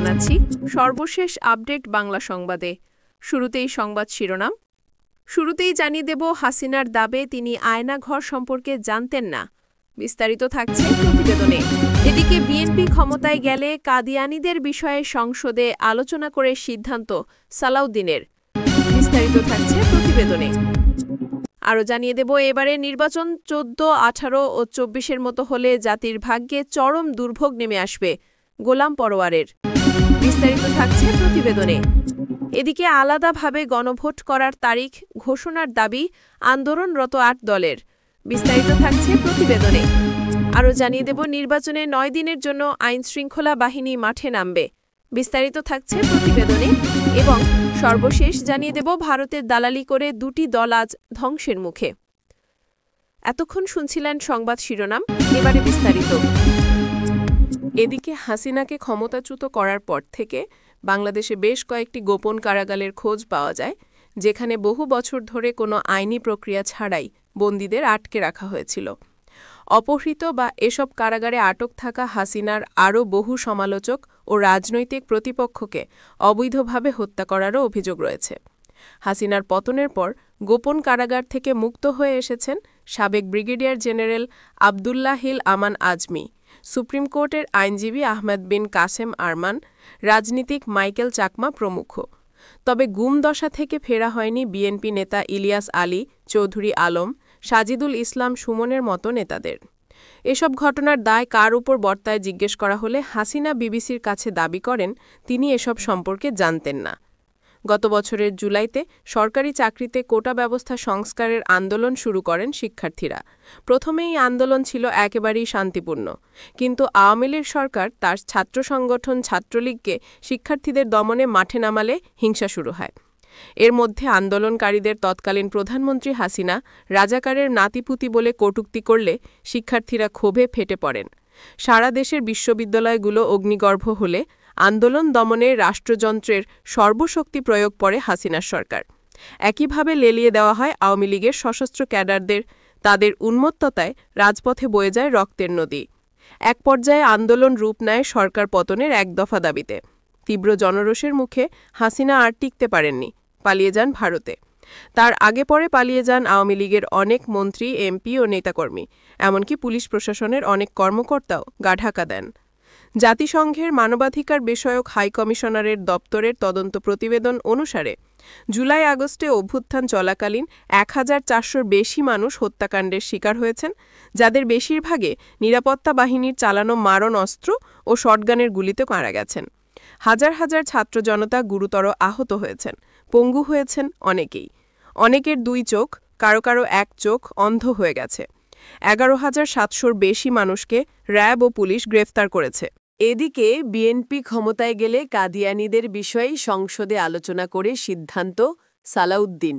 জানাচ্ছি সর্বশেষ আপডেট বাংলা সংবাদে। শুরুতেই সংবাদ শিরোনাম। শুরুতেই জানিয়ে দেব হাসিনার দাবে তিনি আয়নাঘর সম্পর্কে জানতেন না। বিস্তারিত থাকছে প্রতিবেদনে। এদিকে বিএনপি ক্ষমতায় গেলে কাদিয়ানীদের বিষয়ে সংসদে আলোচনা করে সিদ্ধান্ত সালাউদ্দিনের। বিস্তারিত থাকছে প্রতিবেদনে। আরও জানিয়ে দেব এবারে নির্বাচন 14, 18 ও 24-এর মতো হলে জাতির ভাগ্যে চরম দুর্ভোগ নেমে আসবে গোলাম পরোয়ারের। বিস্তারিত থাকছে প্রতিবেদনে। এদিকে আলাদাভাবে গণভোট করার তারিখ ঘোষণার দাবি আন্দোলনরত 8 দলের। বিস্তারিত থাকছে প্রতিবেদনে। আরও জানিয়ে দেব নির্বাচনে 9 দিনের জন্য আইনশৃঙ্খলা বাহিনী মাঠে নামবে। বিস্তারিত থাকছে প্রতিবেদনে। এবং সর্বশেষ জানিয়ে দেব ভারতের দালালি করে 2টি দল আজ ধ্বংসের মুখে। এতক্ষণ শুনছিলেন সংবাদ শিরোনাম, এবারে বিস্তারিত। এদিকে হাসিনাকে ক্ষমতাচ্যুত করার পর থেকে বাংলাদেশে বেশ কয়েকটি গোপন কারাগারের খোঁজ পাওয়া যায়, যেখানে বহু বছর ধরে কোনো আইনি প্রক্রিয়া ছাড়াই বন্দীদের আটকে রাখা হয়েছিল। অপহৃত বা এসব কারাগারে আটক থাকা হাসিনার আরও বহু সমালোচক ও রাজনৈতিক প্রতিপক্ষকে অবৈধভাবে হত্যা করারও অভিযোগ রয়েছে। হাসিনার পতনের পর গোপন কারাগার থেকে মুক্ত হয়ে এসেছেন সাবেক ব্রিগেডিয়ার জেনারেল আবদুল্লাহিল আমান আজমি, সুপ্রিম কোর্টের আইনজীবী আহমেদ বিন কাসেম আরমান, রাজনীতিক মাইকেল চাকমা প্রমুখ। তবে গুম দশা থেকে ফেরা হয়নি বিএনপি নেতা ইলিয়াস আলী, চৌধুরী আলম, সাজিদুল ইসলাম সুমনের মতো নেতাদের। এসব ঘটনার দায় কার উপর বর্তায় জিজ্ঞেস করা হলে হাসিনা বিবিসির কাছে দাবি করেন তিনি এসব সম্পর্কে জানতেন না। গত বছরের জুলাইতে সরকারি চাকরিতে কোটা ব্যবস্থা সংস্কারের আন্দোলন শুরু করেন শিক্ষার্থীরা। প্রথমে এই আন্দোলন ছিল একেবারেই শান্তিপূর্ণ, কিন্তু আওয়ামী লীগ সরকার তার ছাত্র সংগঠন ছাত্রলীগকে শিক্ষার্থীদের দমনে মাঠে নামালে হিংসা শুরু হয়। এর মধ্যে আন্দোলনকারীদের তৎকালীন প্রধানমন্ত্রী হাসিনা রাজাকারের নাতিপুতি বলে কটূক্তি করলে শিক্ষার্থীরা ক্ষোভে ফেটে পড়েন। সারা দেশের বিশ্ববিদ্যালয়গুলো অগ্নিগর্ভ হলে আন্দোলন দমনে রাষ্ট্রযন্ত্রের সর্বশক্তি প্রয়োগ করে হাসিনার সরকার। একইভাবে লেলিয়ে দেওয়া হয় আওয়ামী লীগের সশস্ত্র ক্যাডারদের। তাদের উন্মত্ততায় রাজপথে বয়ে যায় রক্তের নদী। এক পর্যায়ে আন্দোলন রূপ নেয় সরকার পতনের এক দফা দাবিতে। তীব্র জনরোষের মুখে হাসিনা আর টিকতে পারেননি, পালিয়ে যান ভারতে। তার আগে পরে পালিয়ে যান আওয়ামী লীগের অনেক মন্ত্রী, এমপি ও নেতাকর্মী, এমনকি পুলিশ প্রশাসনের অনেক কর্মকর্তাও গা ঢাকা দেন। জাতিসংঘের মানবাধিকার বিষয়ক হাই কমিশনারের দপ্তরের তদন্ত প্রতিবেদন অনুসারে জুলাই আগস্টে অভ্যুত্থান চলাকালীন 1400-র বেশি মানুষ হত্যাকাণ্ডের শিকার হয়েছেন, যাদের বেশিরভাগে নিরাপত্তা বাহিনীর চালানো মারণ অস্ত্র ও শটগানের গুলিতে মারা গেছেন। হাজার হাজার ছাত্র জনতা গুরুতর আহত হয়েছেন, পঙ্গু হয়েছেন অনেকেই। অনেকের 2 চোখ, কারো কারো 1 চোখ অন্ধ হয়ে গেছে। 11,700-র বেশি মানুষকে র্যাব ও পুলিশ গ্রেফতার করেছে। এদিকে বিএনপি ক্ষমতায় গেলে কাদিয়ানীদের বিষয়ে সংসদে আলোচনা করে সিদ্ধান্ত সালাউদ্দিন।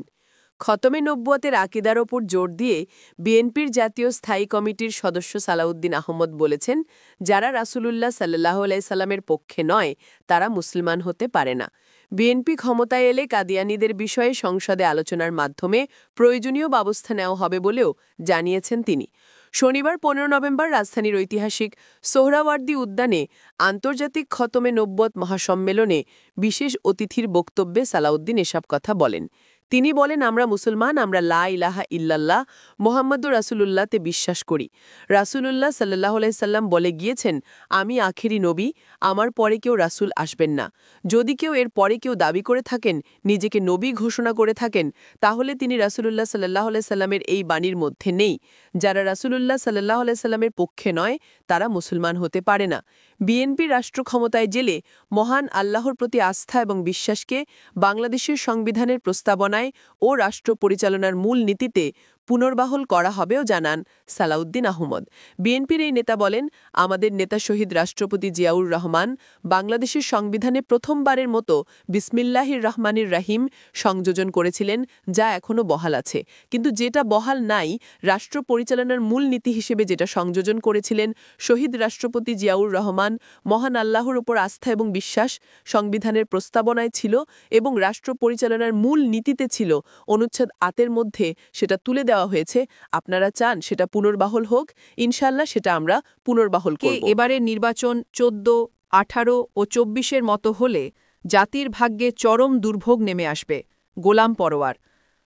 খতমে নবুয়তের আকিদার ওপর জোর দিয়ে বিএনপির জাতীয় স্থায়ী কমিটির সদস্য সালাউদ্দিন আহমদ বলেছেন, যারা রাসূলুল্লাহ সাল্লাল্লাহু আলাইহি সাল্লামের পক্ষে নয় তারা মুসলমান হতে পারে না। বিএনপি ক্ষমতায় এলে কাদিয়ানীদের বিষয়ে সংসদে আলোচনার মাধ্যমে প্রয়োজনীয় ব্যবস্থা নেওয়া হবে বলেও জানিয়েছেন তিনি। শনিবার 15 নভেম্বর রাজধানীর ঐতিহাসিক সোহরাওয়ার্দী উদ্যানে আন্তর্জাতিক খতমে নবুয়ত মহাসম্মেলনে বিশেষ অতিথির বক্তব্যে সালাউদ্দিন এসব কথা বলেন। তিনি বলেন, আমরা মুসলমান, আমরা লা ইলাহা ইল্লাল্লাহ মুহাম্মাদুর রাসূলুল্লাহতে বিশ্বাস করি। রাসূলুল্লাহ সাল্লাল্লাহু আলাইহি সাল্লাম বলে গিয়েছেন, আমি আখেরি নবী, আমার পরে কেউ রাসূল আসবেন না। যদি কেউ এর পরে কেউ দাবি করে থাকেন, নিজেকে নবী ঘোষণা করে থাকেন, তাহলে তিনি রাসূলুল্লাহ সাল্লাল্লাহু আলাইহি সাল্লামের এই বাণীর মধ্যে নেই। যারা রাসূলুল্লাহ সাল্লাল্লাহু আলাইহি সাল্লামের পক্ষে নয় তারা মুসলমান হতে পারে না। বিএনপি রাষ্ট্র ক্ষমতায় জেলে মহান আল্লাহর প্রতি আস্থা এবং বিশ্বাসকে বাংলাদেশের সংবিধানের প্রস্তাবনায় ও রাষ্ট্র পরিচালনার মূল নীতিতে পুনর্বহাল করা হবেও জানান সালাউদ্দিন আহমদ। বিএনপির এই নেতা বলেন, আমাদের নেতা শহীদ রাষ্ট্রপতি জিয়াউর রহমান বাংলাদেশের সংবিধানে প্রথমবারের মতো বিসমিল্লাহির রহমানির রাহিম সংযোজন করেছিলেন, যা এখনও বহাল আছে। কিন্তু যেটা বহাল নাই, রাষ্ট্র পরিচালনার মূল নীতি হিসেবে যেটা সংযোজন করেছিলেন শহীদ রাষ্ট্রপতি জিয়াউর রহমান, মহান আল্লাহর উপর আস্থা এবং বিশ্বাস সংবিধানের প্রস্তাবনায় ছিল এবং রাষ্ট্র পরিচালনার মূল নীতিতে ছিল, অনুচ্ছেদ 8-এর মধ্যে সেটা তুলে দেওয়া হয়েছে। আপনারা চান সেটা পুনর্বহাল হোক, ইনশাআল্লাহ সেটা আমরা পুনর্বহাল করব। এবারে নির্বাচন 14, 18 ও 24-এর মতো হলে জাতির ভাগ্যে চরম দুর্ভোগ নেমে আসবে। গোলাম পরোয়ার।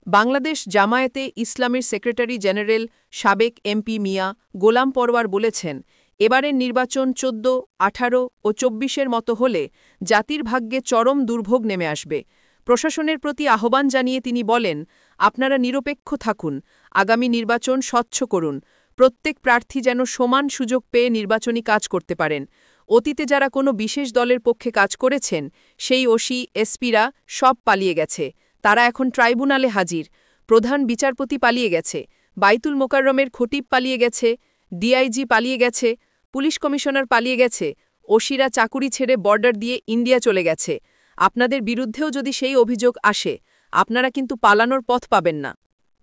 বাংলাদেশ জামায়াতে ইসলামের সেক্রেটারি জেনারেল সাবেক এমপি মিয়া গোলাম পরোয়ার বলেছেন, এবারের নির্বাচন 14, 18 ও 24-এর মতো হলে জাতির ভাগ্যে চরম দুর্ভোগ নেমে আসবে। প্রশাসনের প্রতি আহ্বান জানিয়ে তিনি বলেন, আপনারা নিরপেক্ষ থাকুন, আগামী নির্বাচন স্বচ্ছ করুন, প্রত্যেক প্রার্থী যেন সমান সুযোগ পেয়ে নির্বাচনী কাজ করতে পারেন। অতীতে যারা কোনো বিশেষ দলের পক্ষে কাজ করেছেন, সেই ওসি, এসপিরা সব পালিয়ে গেছে, তারা এখন ট্রাইব্যুনালে হাজির। প্রধান বিচারপতি পালিয়ে গেছে, বাইতুল মোকাররমের খতিব পালিয়ে গেছে, ডিআইজি পালিয়ে গেছে, পুলিশ কমিশনার পালিয়ে গেছে, ওসিরা চাকুরি ছেড়ে বর্ডার দিয়ে ইন্ডিয়া চলে গেছে। আপনাদের বিরুদ্ধেও যদি সেই অভিযোগ আসে, আপনারা কিন্তু পালানোর পথ পাবেন না।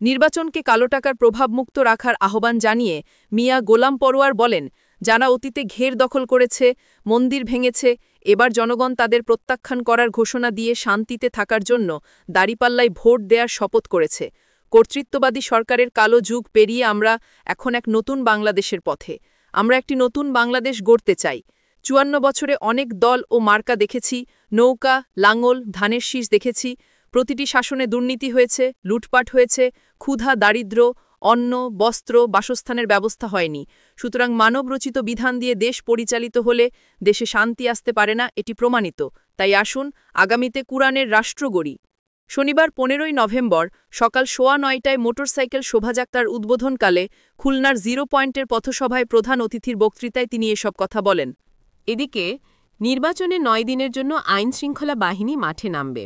নির্বাচনকে কালো টাকার প্রভাবমুক্ত রাখার আহ্বান জানিয়ে মিয়া গোলাম পরোয়ার বলেন, যারা অতীতে ঘের দখল করেছে, মন্দির ভেঙেছে, এবার জনগণ তাদের প্রত্যাখ্যান করার ঘোষণা দিয়ে শান্তিতে থাকার জন্য দাঁড়িপাল্লায় ভোট দেওয়ার শপথ করেছে। কর্তৃত্ববাদী সরকারের কালো যুগ পেরিয়ে আমরা এখন এক নতুন বাংলাদেশের পথে। আমরা একটি নতুন বাংলাদেশ গড়তে চাই। 54 বছরে অনেক দল ও মার্কা দেখেছি, নৌকা, লাঙল, ধানের শীষ দেখেছি। প্রতিটি শাসনে দুর্নীতি হয়েছে, লুটপাট হয়েছে, ক্ষুধা, দারিদ্র্য, অন্ন, বস্ত্র, বাসস্থানের ব্যবস্থা হয়নি। সুতরাং মানবরচিত বিধান দিয়ে দেশ পরিচালিত হলে দেশে শান্তি আসতে পারে না, এটি প্রমাণিত। তাই আসুন আগামীতে কুরআনের রাষ্ট্র গড়ি। শনিবার 15 নভেম্বর সকাল 9:15টায় মোটরসাইকেল শোভাযাত্রার উদ্বোধনকালে খুলনার 0 পয়েন্টের পথসভায় প্রধান অতিথির বক্তৃতায় তিনি এসব কথা বলেন। এদিকে নির্বাচনে 9 দিনের জন্য আইনশৃঙ্খলা বাহিনী মাঠে নামবে।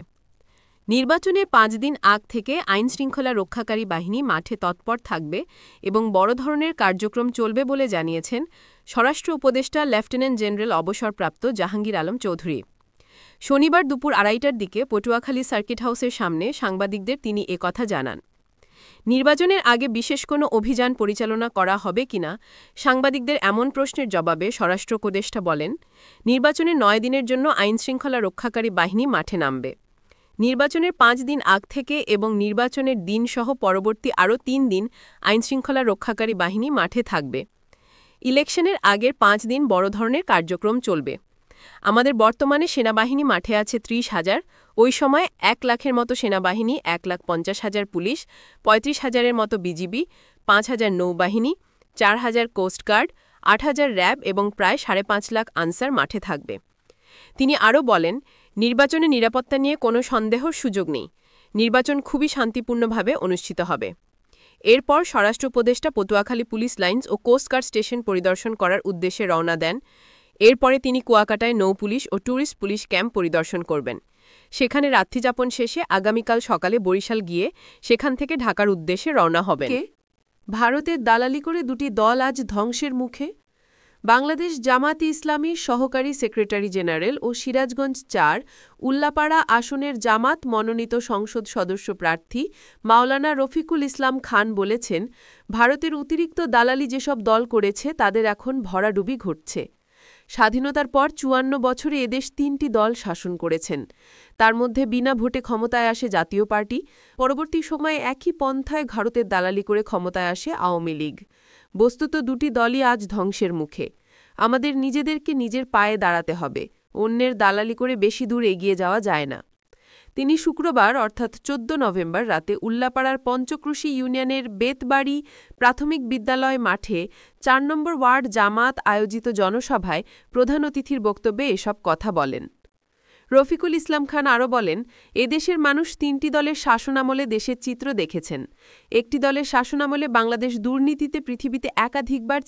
নির্বাচনের 5 দিন আগ থেকে আইনশৃঙ্খলা রক্ষাকারী বাহিনী মাঠে তৎপর থাকবে এবং বড় ধরনের কার্যক্রম চলবে বলে জানিয়েছেন স্বরাষ্ট্র উপদেষ্টা লেফটেন্যান্ট জেনারেল অবসরপ্রাপ্ত জাহাঙ্গীর আলম চৌধুরী। শনিবার দুপুর 2:30টার দিকে পটুয়াখালী সার্কিট হাউসের সামনে সাংবাদিকদের তিনি একথা জানান। নির্বাচনের আগে বিশেষ কোনো অভিযান পরিচালনা করা হবে কিনা সাংবাদিকদের এমন প্রশ্নের জবাবে স্বরাষ্ট্র উপদেষ্টা বলেন, নির্বাচনের 9 দিনের জন্য আইনশৃঙ্খলা রক্ষাকারী বাহিনী মাঠে নামবে। নির্বাচনের 5 দিন আগ থেকে এবং নির্বাচনের দিনসহ পরবর্তী আরও 3 দিন আইনশৃঙ্খলা রক্ষাকারী বাহিনী মাঠে থাকবে। ইলেকশনের আগের 5 দিন বড় ধরনের কার্যক্রম চলবে। আমাদের বর্তমানে সেনাবাহিনী মাঠে আছে 30,000, ওই সময় 1 লাখের মতো সেনাবাহিনী, 1,50,000 পুলিশ, 35,000-এর মতো বিজিবি, 5,000 নৌবাহিনী, 4,000 কোস্টগার্ড, 8,000 র্যাব এবং প্রায় 5.5 লাখ আনসার মাঠে থাকবে। তিনি আরও বলেন, নির্বাচনে নিরাপত্তা নিয়ে কোনো সন্দেহর সুযোগ নেই। নির্বাচন খুবই শান্তিপূর্ণভাবে অনুষ্ঠিত হবে। এরপর স্বরাষ্ট্র উপদেষ্টা পটুয়াখালী পুলিশ লাইন্স ও কোস্টগার্ড স্টেশন পরিদর্শন করার উদ্দেশ্যে রওনা দেন। এরপরে তিনি কুয়াকাটায় নৌ পুলিশ ও ট্যুরিস্ট পুলিশ ক্যাম্প পরিদর্শন করবেন। সেখানে রাত্রিযাপন শেষে আগামীকাল সকালে বরিশাল গিয়ে সেখান থেকে ঢাকার উদ্দেশ্যে রওনা হবেন। ভারতের দালালি করে 2টি দল আজ ধ্বংসের মুখে। বাংলাদেশ জামায়াতে ইসলামীর সহকারী সেক্রেটারি জেনারেল ও সিরাজগঞ্জ 4 উল্লাপাড়া আসনের জামাত মনোনীত সংসদ সদস্য প্রার্থী মাওলানা রফিকুল ইসলাম খান বলেছেন, ভারতের অতিরিক্ত দালালি যেসব দল করেছে তাদের এখন ভরাডুবি ঘটছে। স্বাধীনতার পর 54 বছরে এদেশ 3টি দল শাসন করেছেন। তার মধ্যে বিনা ভোটে ক্ষমতায় আসে জাতীয় পার্টি, পরবর্তী সময়ে একই পন্থায় ভারতের দালালি করে ক্ষমতায় আসে আওয়ামী লীগ। বস্তুত 2টি দলই আজ ধ্বংসের মুখে। আমাদের নিজেদেরকে নিজের পায়ে দাঁড়াতে হবে, অন্যের দালালি করে বেশি দূর এগিয়ে যাওয়া যায় না। তিনি শুক্রবার অর্থাৎ 14 নভেম্বর রাতে উল্লাপাড়ার পঞ্চক্রুশী ইউনিয়নের বেতবাড়ি প্রাথমিক বিদ্যালয় মাঠে 4 নম্বর ওয়ার্ড জামাত আয়োজিত জনসভায় প্রধান অতিথির বক্তব্যে এসব কথা বলেন। রফিকুল ইসলাম খান আরও বলেন, এদেশের মানুষ 3টি দলের শাসনামলে দেশের চিত্র দেখেছেন। একটি দলের শাসনামলে বাংলাদেশ দুর্নীতিতে পৃথিবীতে একাধিকবার